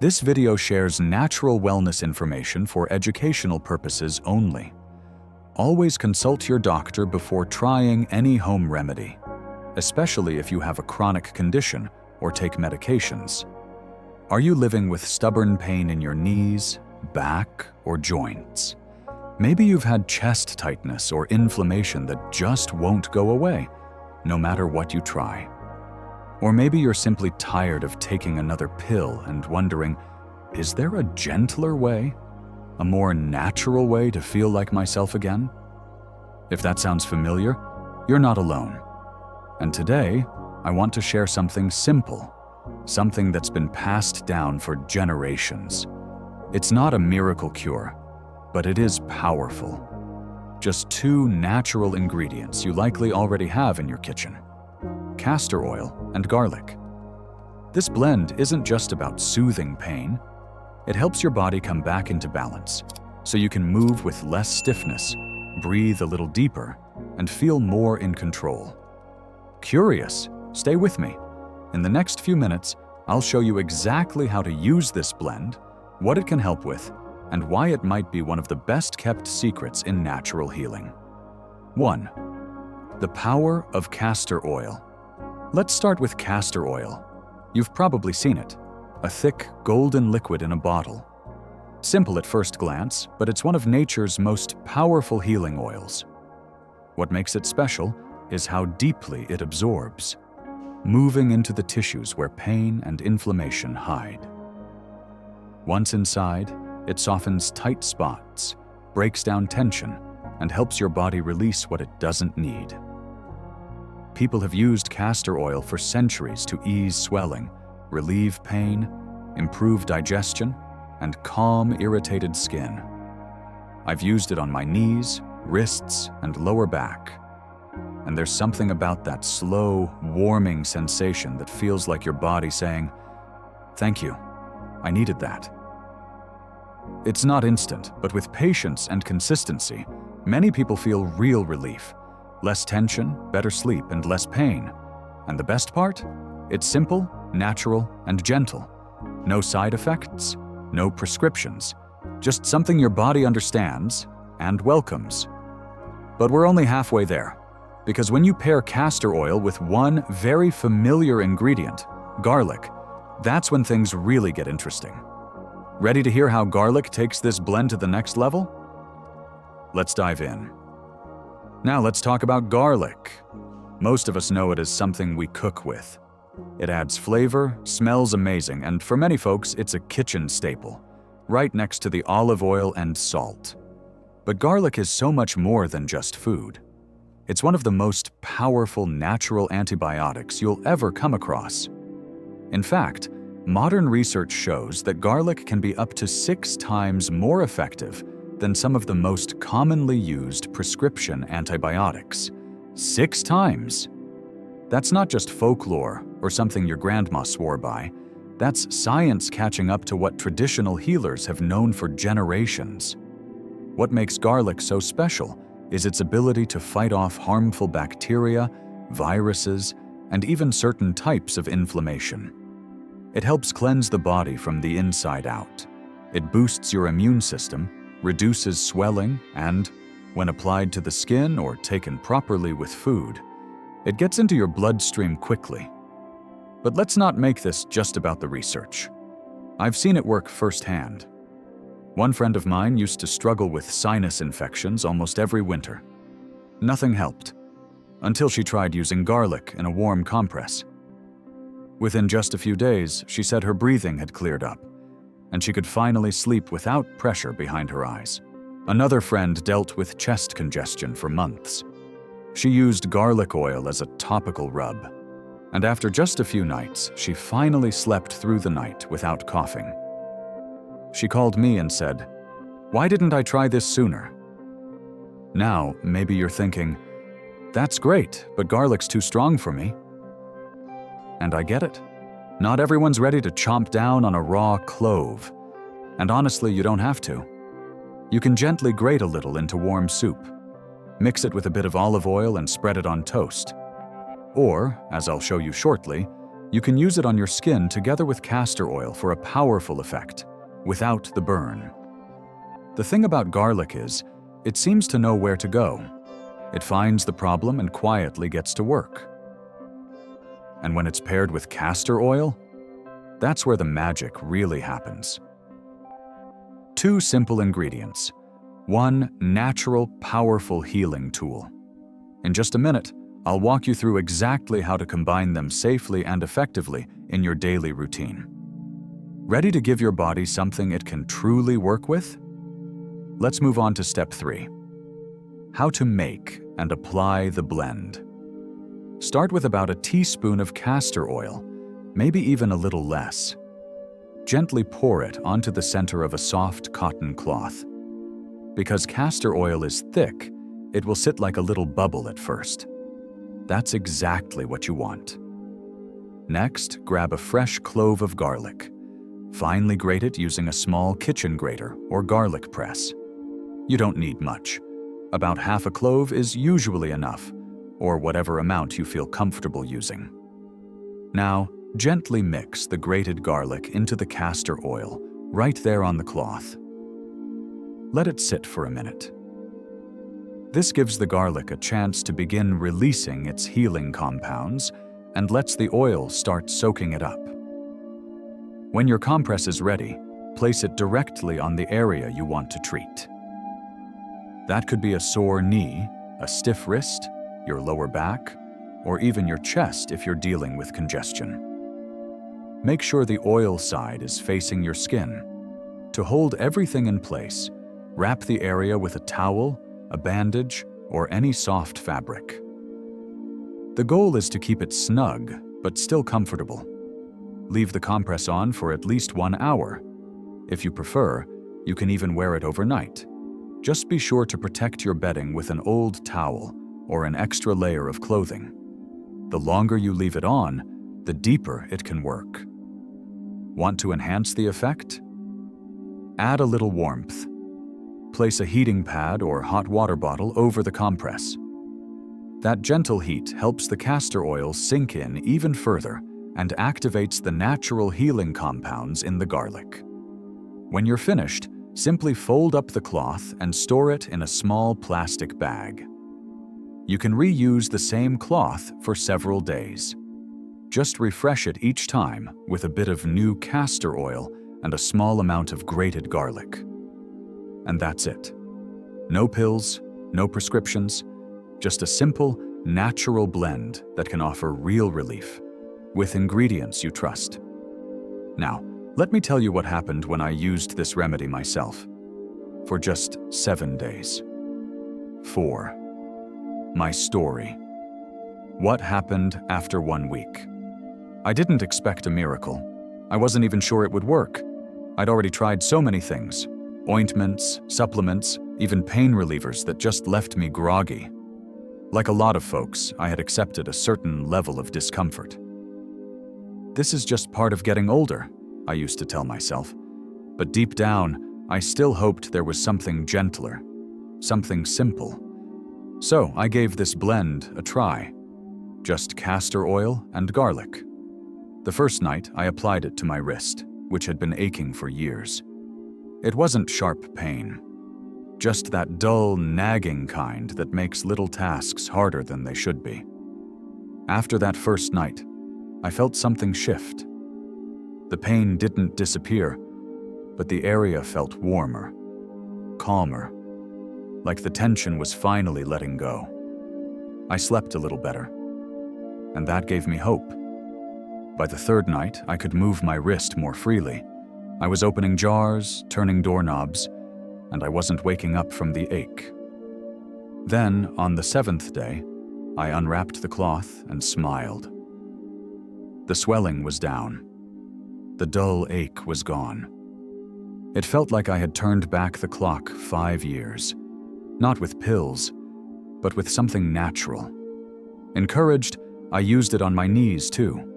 This video shares natural wellness information for educational purposes only. Always consult your doctor before trying any home remedy, especially if you have a chronic condition or take medications. Are you living with stubborn pain in your knees, back, or joints? Maybe you've had chest tightness or inflammation that just won't go away, no matter what you try. Or maybe you're simply tired of taking another pill and wondering, is there a gentler way? A more natural way to feel like myself again? If that sounds familiar, you're not alone. And today, I want to share something simple, something that's been passed down for generations. It's not a miracle cure, but it is powerful. Just 2 natural ingredients you likely already have in your kitchen: castor oil and garlic. This blend isn't just about soothing pain. It helps your body come back into balance, so you can move with less stiffness, breathe a little deeper, and feel more in control. Curious? Stay with me. In the next few minutes, I'll show you exactly how to use this blend, what it can help with, and why it might be one of the best-kept secrets in natural healing. 1. The power of castor oil. Let's start with castor oil. You've probably seen it, a thick, golden liquid in a bottle. Simple at first glance, but it's one of nature's most powerful healing oils. What makes it special is how deeply it absorbs, moving into the tissues where pain and inflammation hide. Once inside, it softens tight spots, breaks down tension, and helps your body release what it doesn't need. People have used castor oil for centuries to ease swelling, relieve pain, improve digestion, and calm irritated skin. I've used it on my knees, wrists, and lower back. And there's something about that slow, warming sensation that feels like your body saying, "Thank you, I needed that." It's not instant, but with patience and consistency, many people feel real relief. Less tension, better sleep, and less pain. And the best part? It's simple, natural, and gentle. No side effects, no prescriptions. Just something your body understands and welcomes. But we're only halfway there. Because when you pair castor oil with one very familiar ingredient, garlic, that's when things really get interesting. Ready to hear how garlic takes this blend to the next level? Let's dive in. Now let's talk about garlic. Most of us know it as something we cook with. It adds flavor, smells amazing, and for many folks, it's a kitchen staple, right next to the olive oil and salt. But garlic is so much more than just food. It's one of the most powerful natural antibiotics you'll ever come across. In fact, modern research shows that garlic can be up to 6 times more effective than some of the most commonly used prescription antibiotics. 6 times! That's not just folklore or something your grandma swore by. That's science catching up to what traditional healers have known for generations. What makes garlic so special is its ability to fight off harmful bacteria, viruses, and even certain types of inflammation. It helps cleanse the body from the inside out. It boosts your immune system, reduces swelling, and, when applied to the skin or taken properly with food, it gets into your bloodstream quickly. But let's not make this just about the research. I've seen it work firsthand. One friend of mine used to struggle with sinus infections almost every winter. Nothing helped, until she tried using garlic in a warm compress. Within just a few days, she said her breathing had cleared up, and she could finally sleep without pressure behind her eyes. Another friend dealt with chest congestion for months. She used garlic oil as a topical rub, and after just a few nights, she finally slept through the night without coughing. She called me and said, "Why didn't I try this sooner?" Now, maybe you're thinking, "That's great, but garlic's too strong for me." And I get it. Not everyone's ready to chomp down on a raw clove. And honestly, you don't have to. You can gently grate a little into warm soup. Mix it with a bit of olive oil and spread it on toast. Or, as I'll show you shortly, You can use it on your skin together with castor oil for a powerful effect, without the burn. The thing about garlic is, it seems to know where to go. It finds the problem and quietly gets to work. And when it's paired with castor oil, that's where the magic really happens. 2 simple ingredients. 1 natural, powerful healing tool. In just a minute, I'll walk you through exactly how to combine them safely and effectively in your daily routine. Ready to give your body something it can truly work with? Let's move on to step 3. How to make and apply the blend. Start with about a teaspoon of castor oil, maybe even a little less. Gently pour it onto the center of a soft cotton cloth. Because castor oil is thick, it will sit like a little bubble at first. That's exactly what you want. Next, grab a fresh clove of garlic. Finely grate it using a small kitchen grater or garlic press. You don't need much. About half a clove is usually enough, or whatever amount you feel comfortable using. Now, gently mix the grated garlic into the castor oil right there on the cloth. Let it sit for a minute. This gives the garlic a chance to begin releasing its healing compounds and lets the oil start soaking it up. When your compress is ready, place it directly on the area you want to treat. That could be a sore knee, a stiff wrist, your lower back, or even your chest if you're dealing with congestion. Make sure the oil side is facing your skin. To hold everything in place, wrap the area with a towel, a bandage, or any soft fabric. The goal is to keep it snug, but still comfortable. Leave the compress on for at least 1 hour. If you prefer, you can even wear it overnight. Just be sure to protect your bedding with an old towel or an extra layer of clothing. The longer you leave it on, the deeper it can work. Want to enhance the effect? Add a little warmth. Place a heating pad or hot water bottle over the compress. That gentle heat helps the castor oil sink in even further and activates the natural healing compounds in the garlic. When you're finished, simply fold up the cloth and store it in a small plastic bag. You can reuse the same cloth for several days. Just refresh it each time with a bit of new castor oil and a small amount of grated garlic. And that's it. No pills, no prescriptions, just a simple, natural blend that can offer real relief, with ingredients you trust. Now, let me tell you what happened when I used this remedy myself. For just 7 days. 4. My story. What happened after 1 week? I didn't expect a miracle. I wasn't even sure it would work. I'd already tried so many things. Ointments, supplements, even pain relievers that just left me groggy. Like a lot of folks, I had accepted a certain level of discomfort. This is just part of getting older, I used to tell myself. But deep down, I still hoped there was something gentler, something simple. So I gave this blend a try. Just castor oil and garlic. The first night, I applied it to my wrist, which had been aching for years. It wasn't sharp pain, just that dull, nagging kind that makes little tasks harder than they should be. After that first night, I felt something shift. The pain didn't disappear, but the area felt warmer, calmer, like the tension was finally letting go. I slept a little better, and that gave me hope. By the third night, I could move my wrist more freely. I was opening jars, turning doorknobs, and I wasn't waking up from the ache. Then, on the 7th day, I unwrapped the cloth and smiled. The swelling was down. The dull ache was gone. It felt like I had turned back the clock 5 years, not with pills, but with something natural. Encouraged, I used it on my knees too,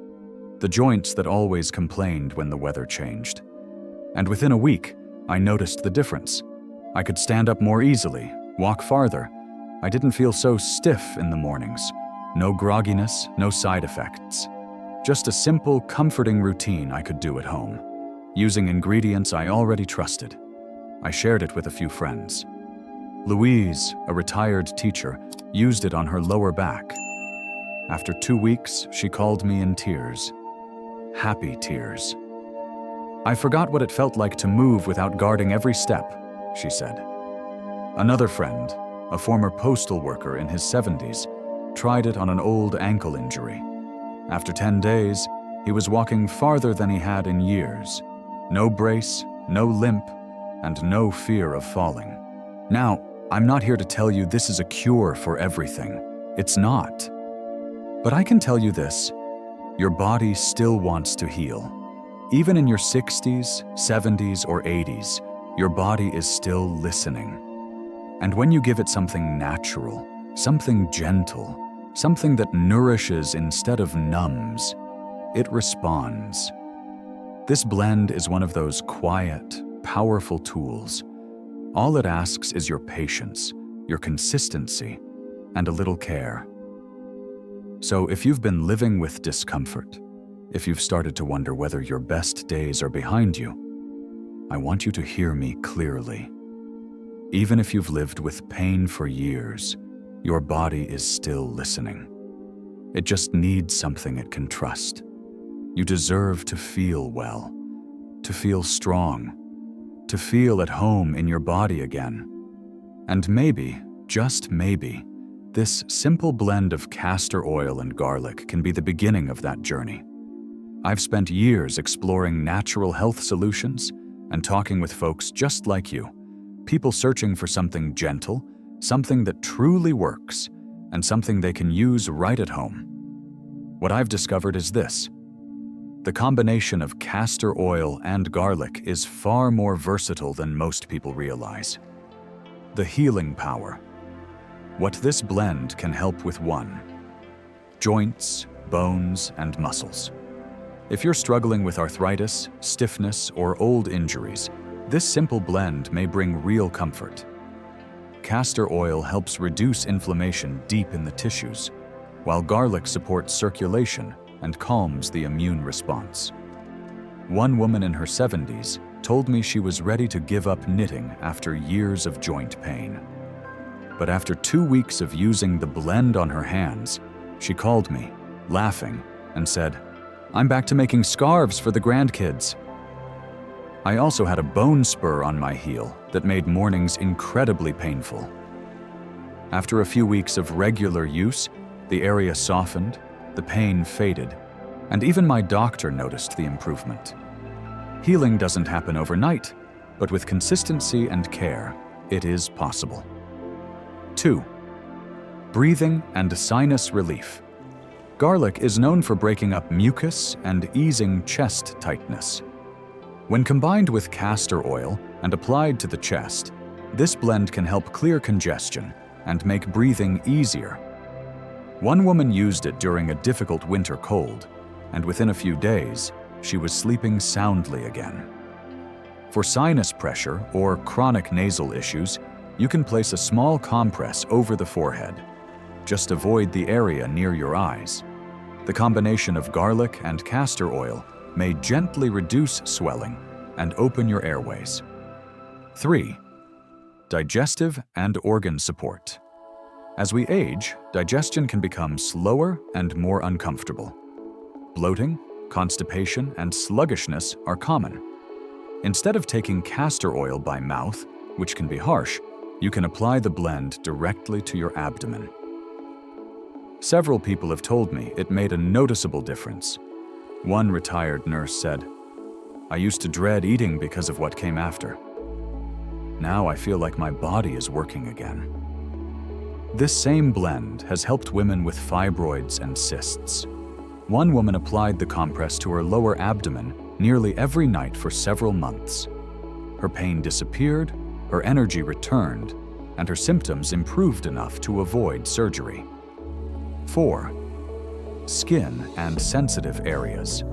the joints that always complained when the weather changed. And within a week, I noticed the difference. I could stand up more easily, walk farther. I didn't feel so stiff in the mornings. No grogginess, no side effects. Just a simple, comforting routine I could do at home, using ingredients I already trusted. I shared it with a few friends. Louise, a retired teacher, used it on her lower back. After 2 weeks, she called me in tears. Happy tears. I forgot what it felt like to move without guarding every step, she said. Another friend, a former postal worker in his 70s, tried it on an old ankle injury. After 10 days, he was walking farther than he had in years. No brace, no limp, and no fear of falling. Now, I'm not here to tell you this is a cure for everything. It's not. But I can tell you this: your body still wants to heal. Even in your 60s, 70s, or 80s, your body is still listening. And when you give it something natural, something gentle, something that nourishes instead of numbs, it responds. This blend is one of those quiet, powerful tools. All it asks is your patience, your consistency, and a little care. So if you've been living with discomfort, if you've started to wonder whether your best days are behind you, I want you to hear me clearly. Even if you've lived with pain for years, your body is still listening. It just needs something it can trust. You deserve to feel well, to feel strong, to feel at home in your body again. And maybe, just maybe, this simple blend of castor oil and garlic can be the beginning of that journey. I've spent years exploring natural health solutions and talking with folks just like you, people searching for something gentle, something that truly works, and something they can use right at home. What I've discovered is this: the combination of castor oil and garlic is far more versatile than most people realize. The healing power. What this blend can help with: 1. Joints, bones, and muscles. If you're struggling with arthritis, stiffness, or old injuries, this simple blend may bring real comfort. Castor oil helps reduce inflammation deep in the tissues, while garlic supports circulation and calms the immune response. One woman in her 70s told me she was ready to give up knitting after years of joint pain. But after 2 weeks of using the blend on her hands, she called me, laughing, and said, "I'm back to making scarves for the grandkids." I also had a bone spur on my heel that made mornings incredibly painful. After a few weeks of regular use, the area softened, the pain faded, and even my doctor noticed the improvement. Healing doesn't happen overnight, but with consistency and care, it is possible. 2. Breathing and sinus relief. Garlic is known for breaking up mucus and easing chest tightness. When combined with castor oil and applied to the chest, this blend can help clear congestion and make breathing easier. One woman used it during a difficult winter cold, and within a few days, she was sleeping soundly again. For sinus pressure or chronic nasal issues, you can place a small compress over the forehead. Just avoid the area near your eyes. The combination of garlic and castor oil may gently reduce swelling and open your airways. 3. Digestive and organ support. As we age, digestion can become slower and more uncomfortable. Bloating, constipation, and sluggishness are common. Instead of taking castor oil by mouth, which can be harsh, you can apply the blend directly to your abdomen. Several people have told me it made a noticeable difference. One retired nurse said, "I used to dread eating because of what came after. Now I feel like my body is working again." This same blend has helped women with fibroids and cysts. One woman applied the compress to her lower abdomen nearly every night for several months. Her pain disappeared, her energy returned, and her symptoms improved enough to avoid surgery. 4. Skin and sensitive areas.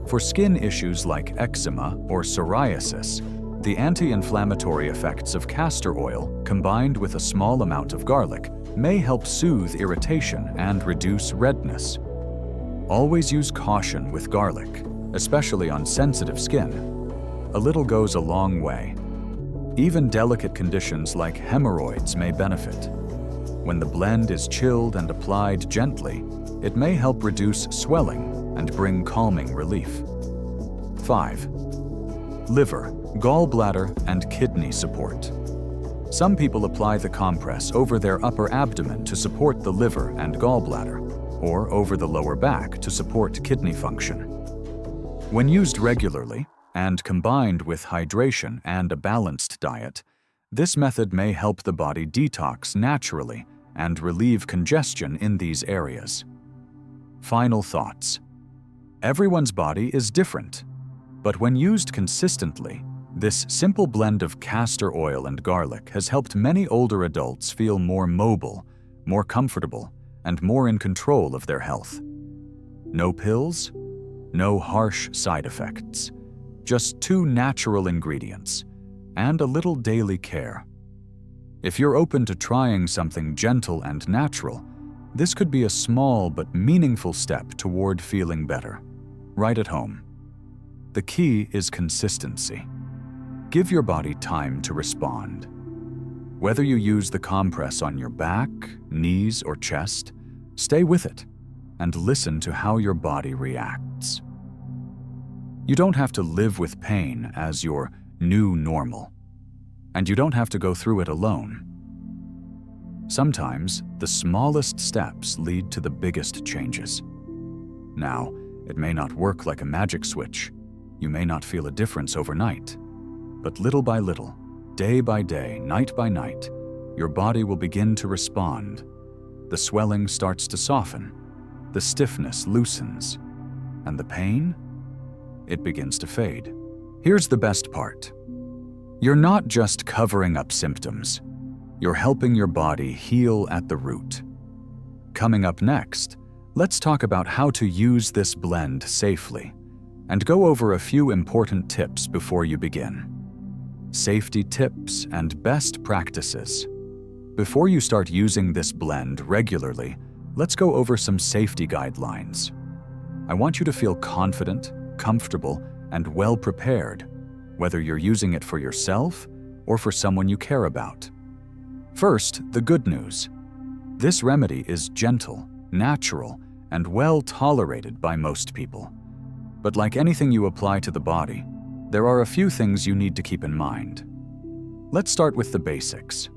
For skin issues like eczema or psoriasis, the anti-inflammatory effects of castor oil combined with a small amount of garlic may help soothe irritation and reduce redness. Always use caution with garlic, especially on sensitive skin. A little goes a long way. Even delicate conditions like hemorrhoids may benefit. When the blend is chilled and applied gently, it may help reduce swelling and bring calming relief. 5. Liver, gallbladder, and kidney support. Some people apply the compress over their upper abdomen to support the liver and gallbladder, or over the lower back to support kidney function. When used regularly, and combined with hydration and a balanced diet, this method may help the body detox naturally and relieve congestion in these areas. Final thoughts. Everyone's body is different, but when used consistently, this simple blend of castor oil and garlic has helped many older adults feel more mobile, more comfortable, and more in control of their health. No pills, no harsh side effects, just 2 natural ingredients, and a little daily care. If you're open to trying something gentle and natural, this could be a small but meaningful step toward feeling better, right at home. The key is consistency. Give your body time to respond. Whether you use the compress on your back, knees, or chest, stay with it and listen to how your body reacts. You don't have to live with pain as your new normal, and you don't have to go through it alone. Sometimes, the smallest steps lead to the biggest changes. Now, it may not work like a magic switch. You may not feel a difference overnight, but little by little, day by day, night by night, your body will begin to respond. The swelling starts to soften, the stiffness loosens, and the pain? It begins to fade. Here's the best part. You're not just covering up symptoms. You're helping your body heal at the root. Coming up next, let's talk about how to use this blend safely and go over a few important tips before you begin. Safety tips and best practices. Before you start using this blend regularly, let's go over some safety guidelines. I want you to feel confident, comfortable, and well prepared, whether you're using it for yourself or for someone you care about. First, the good news. This remedy is gentle, natural, and well tolerated by most people. But like anything you apply to the body, there are a few things you need to keep in mind. Let's start with the basics.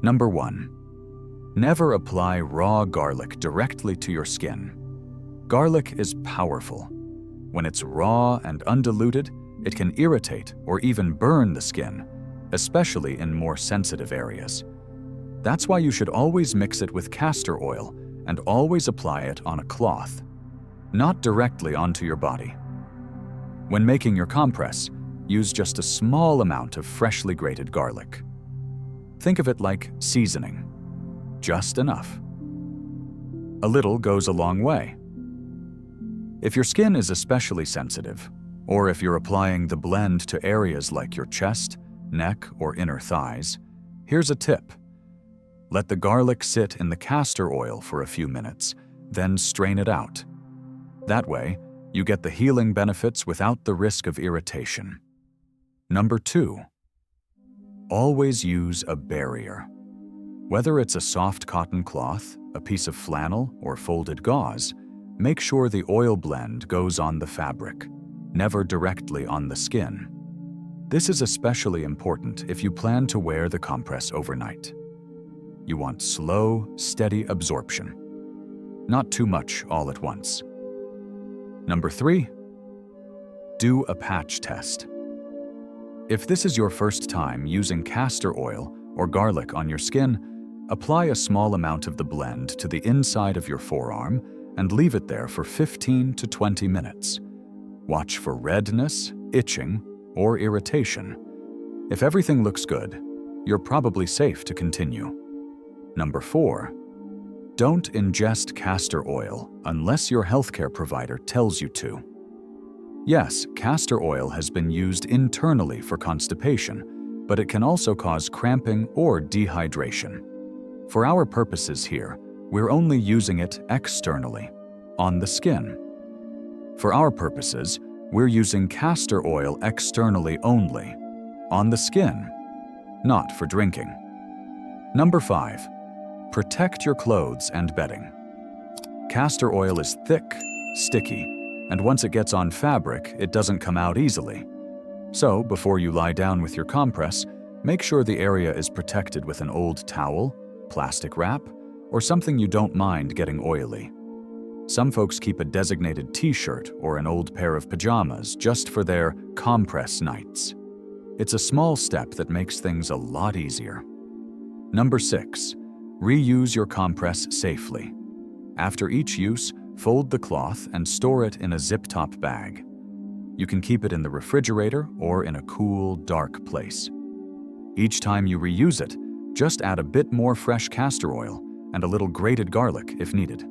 Number 1. Never apply raw garlic directly to your skin. Garlic is powerful. When it's raw and undiluted, it can irritate or even burn the skin, especially in more sensitive areas. That's why you should always mix it with castor oil and always apply it on a cloth, not directly onto your body. When making your compress, use just a small amount of freshly grated garlic. Think of it like seasoning, just enough. A little goes a long way. If your skin is especially sensitive, or if you're applying the blend to areas like your chest, neck, or inner thighs, here's a tip. Let the garlic sit in the castor oil for a few minutes, then strain it out. That way, you get the healing benefits without the risk of irritation. Number 2. Always use a barrier. Whether it's a soft cotton cloth, a piece of flannel, or folded gauze, make sure the oil blend goes on the fabric, never directly on the skin. This is especially important if you plan to wear the compress overnight. You want slow, steady absorption. Not too much all at once. Number 3. Do a patch test. If this is your first time using castor oil or garlic on your skin, apply a small amount of the blend to the inside of your forearm and leave it there for 15 to 20 minutes. Watch for redness, itching, or irritation. If everything looks good, you're probably safe to continue. Number 4. Don't ingest castor oil unless your healthcare provider tells you to. Yes, castor oil has been used internally for constipation, but it can also cause cramping or dehydration. For our purposes here, we're only using it externally, on the skin. For our purposes, we're using castor oil externally only, on the skin, not for drinking. Number 5. Protect your clothes and bedding. Castor oil is thick, sticky, and once it gets on fabric, it doesn't come out easily. So, before you lie down with your compress, make sure the area is protected with an old towel, plastic wrap, or something you don't mind getting oily. Some folks keep a designated t-shirt or an old pair of pajamas just for their compress nights. It's a small step that makes things a lot easier. Number 6. Reuse your compress safely. After each use, fold the cloth and store it in a zip-top bag. You can keep it in the refrigerator or in a cool, dark place. Each time you reuse it, just add a bit more fresh castor oil and a little grated garlic if needed.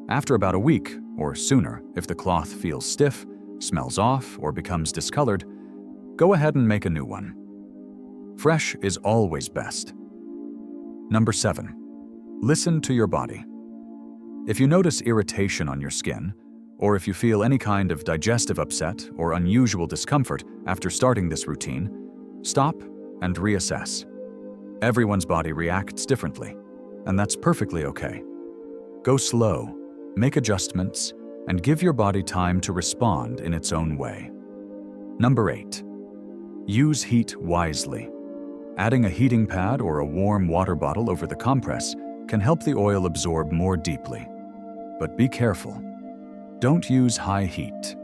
After about a week, or sooner if the cloth feels stiff, smells off, or becomes discolored, go ahead and make a new one. Fresh is always best. Number 7. Listen to your body. If you notice irritation on your skin, or if you feel any kind of digestive upset or unusual discomfort after starting this routine, stop and reassess. Everyone's body reacts differently, and that's perfectly okay. Go slow, make adjustments, and give your body time to respond in its own way. Number 8. Use heat wisely. Adding a heating pad or a warm water bottle over the compress can help the oil absorb more deeply. But be careful. Don't use high heat.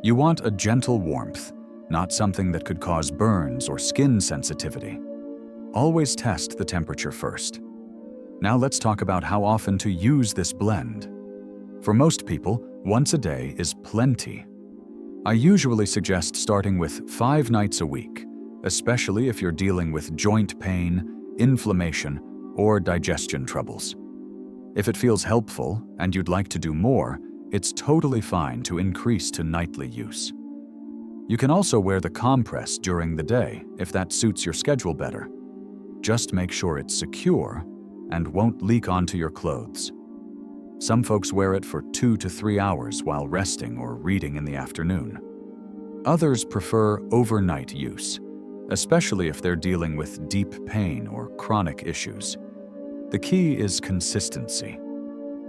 You want a gentle warmth, not something that could cause burns or skin sensitivity. Always test the temperature first. Now let's talk about how often to use this blend. For most people, once a day is plenty. I usually suggest starting with 5 nights a week, especially if you're dealing with joint pain, inflammation, or digestion troubles. If it feels helpful and you'd like to do more, it's totally fine to increase to nightly use. You can also wear the compress during the day if that suits your schedule better. Just make sure it's secure and won't leak onto your clothes. Some folks wear it for 2 to 3 hours while resting or reading in the afternoon. Others prefer overnight use, especially if they're dealing with deep pain or chronic issues. The key is consistency.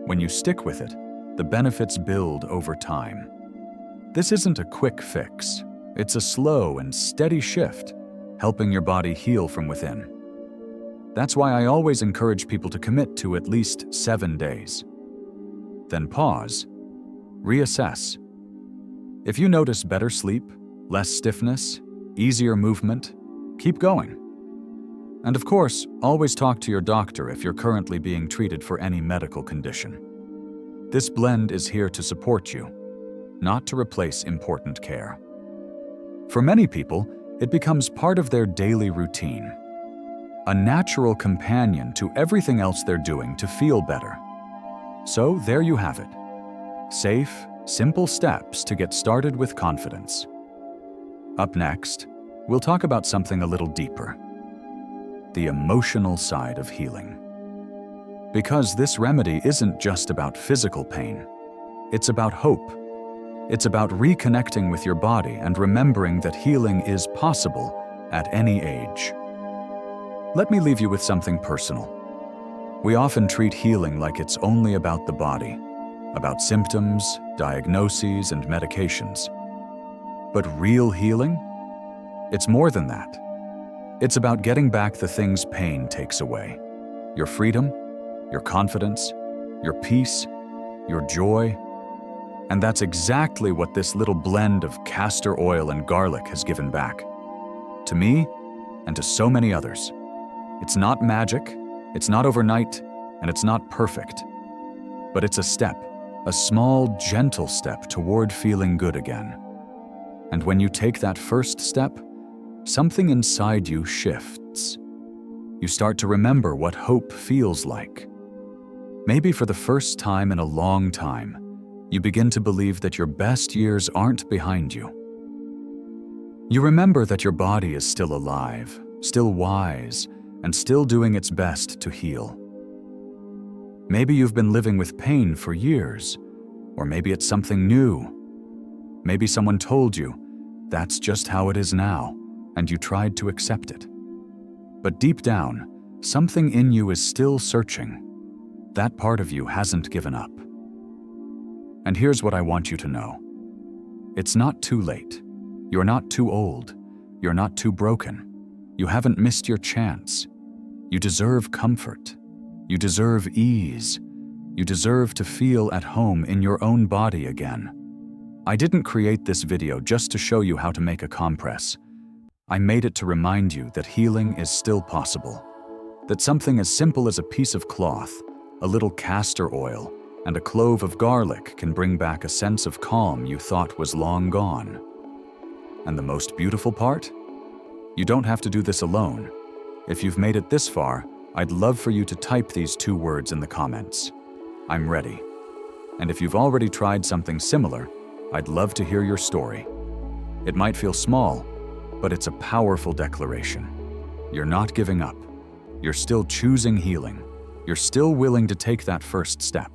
When you stick with it, the benefits build over time. This isn't a quick fix. It's a slow and steady shift, helping your body heal from within. That's why I always encourage people to commit to at least 7 days. Then pause, reassess. If you notice better sleep, less stiffness, easier movement, keep going. And of course, always talk to your doctor if you're currently being treated for any medical condition. This blend is here to support you, not to replace important care. For many people, it becomes part of their daily routine, a natural companion to everything else they're doing to feel better. So there you have it. Safe, simple steps to get started with confidence. Up next, we'll talk about something a little deeper: the emotional side of healing. Because this remedy isn't just about physical pain. It's about hope. It's about reconnecting with your body and remembering that healing is possible at any age. Let me leave you with something personal. We often treat healing like it's only about the body, about symptoms, diagnoses, and medications. But real healing? It's more than that. It's about getting back the things pain takes away: your freedom, your confidence, your peace, your joy. And that's exactly what this little blend of castor oil and garlic has given back. To me, and to so many others. It's not magic, it's not overnight, and it's not perfect. But it's a step, a small, gentle step toward feeling good again. And when you take that first step, something inside you shifts. You start to remember what hope feels like. Maybe for the first time in a long time, you begin to believe that your best years aren't behind you. You remember that your body is still alive, still wise, and still doing its best to heal. Maybe you've been living with pain for years, or maybe it's something new. Maybe someone told you, that's just how it is now, and you tried to accept it. But deep down, something in you is still searching. That part of you hasn't given up. And here's what I want you to know. It's not too late. You're not too old. You're not too broken. You haven't missed your chance. You deserve comfort. You deserve ease. You deserve to feel at home in your own body again. I didn't create this video just to show you how to make a compress. I made it to remind you that healing is still possible. That something as simple as a piece of cloth, a little castor oil, and a clove of garlic can bring back a sense of calm you thought was long gone. And the most beautiful part? You don't have to do this alone. If you've made it this far, I'd love for you to type these 2 words in the comments. I'm ready. And if you've already tried something similar, I'd love to hear your story. It might feel small, but it's a powerful declaration. You're not giving up. You're still choosing healing. You're still willing to take that first step.